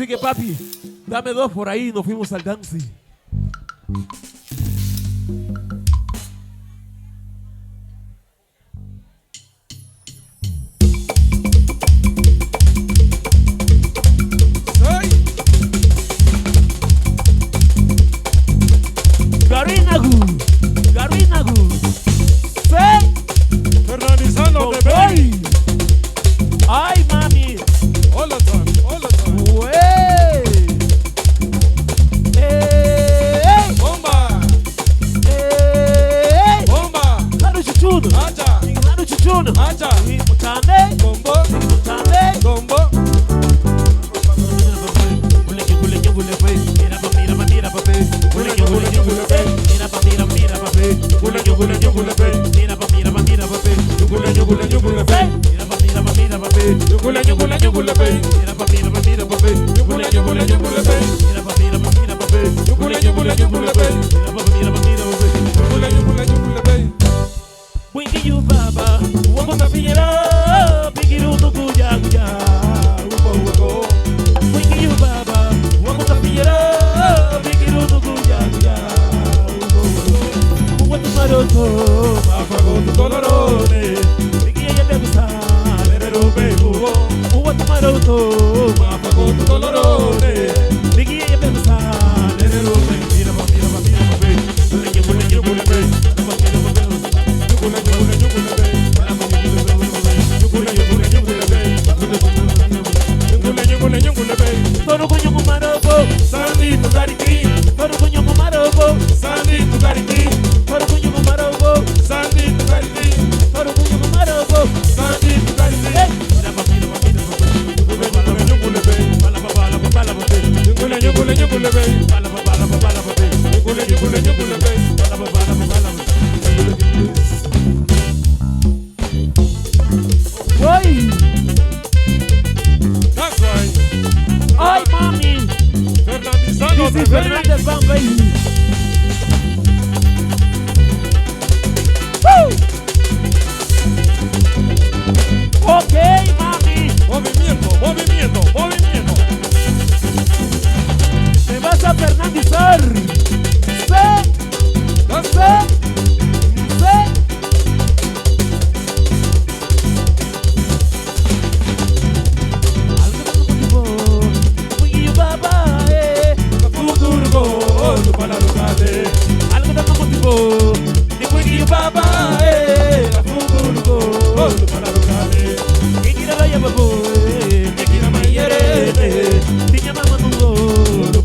Así que papi, dame dos por ahí y nos fuimos al dance. Garinagu, Fernandizano de Bey. Ay, mami. Hola, Tan. Bomba. Bomba. Claro, chuchuno. Acha. Claro, chuchuno. Acha. Chane. Gombo. Chane. Gombo.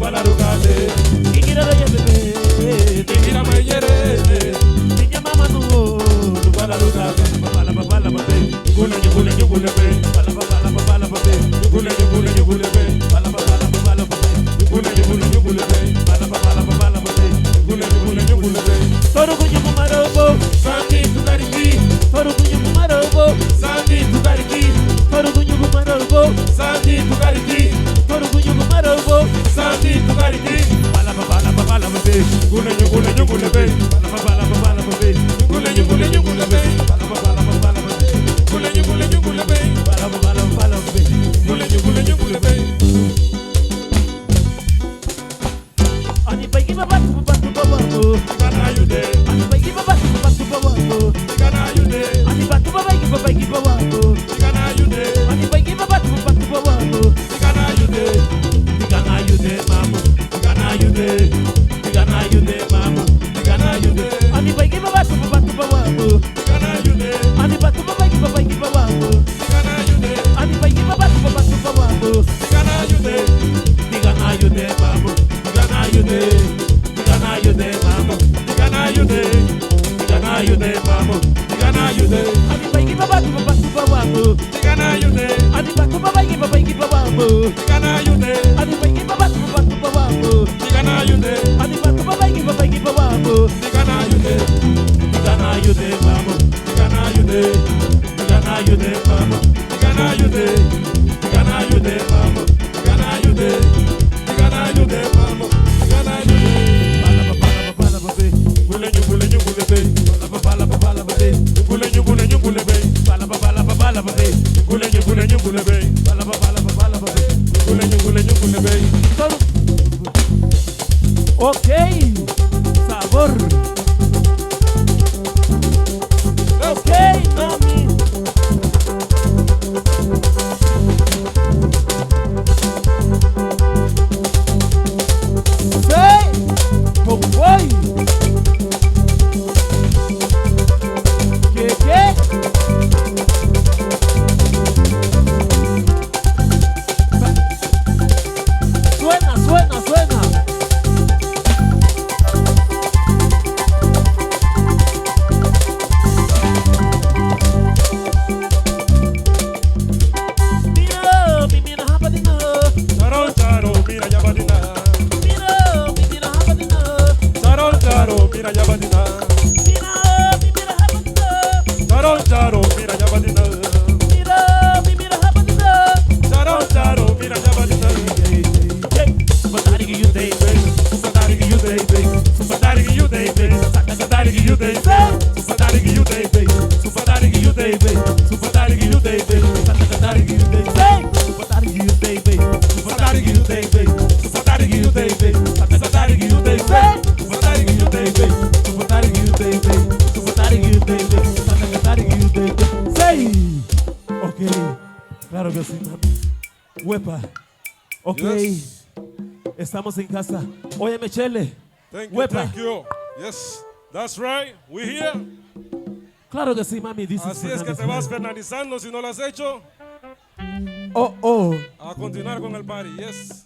Para Ok, sabor. Ok, mami. Say, boy. ¿Qué? Suena. Mira, mi mina japadina. Charo, charo, mira ya badina. Mira, mi mina japadina. Charo, charo, mira ya badina. Mira, mi mina japadina. Charo, charo, mira ya badina. Mira, mi mina japadina. Charo, charo, mira ya badina. Supatari que you day, baby. Supatari que you day, baby. Supatari que you day, baby. Supatari que you day, baby. Supatari que you day, baby. Supatari que you day, baby. Supatari que you day, baby. Supatari que you day, baby. Supatari que you day, baby. Supatari que you day, baby. Supatari que you day, baby. Supatari que you day, baby. Supatari que you day, baby. Supatari que you day, baby. Supatari que you day, baby. Supatari que you day, baby. Say. Ok, claro que sí, mami. Huepa. Ok. Yes. Estamos en casa. Oye, Michelle. Thank you, Huepa. thank you. Yes, that's right. We're here. Claro que sí, mami. Dices Así es que te vas fernandizando si no lo has hecho. Oh. A continuar con el party. Yes.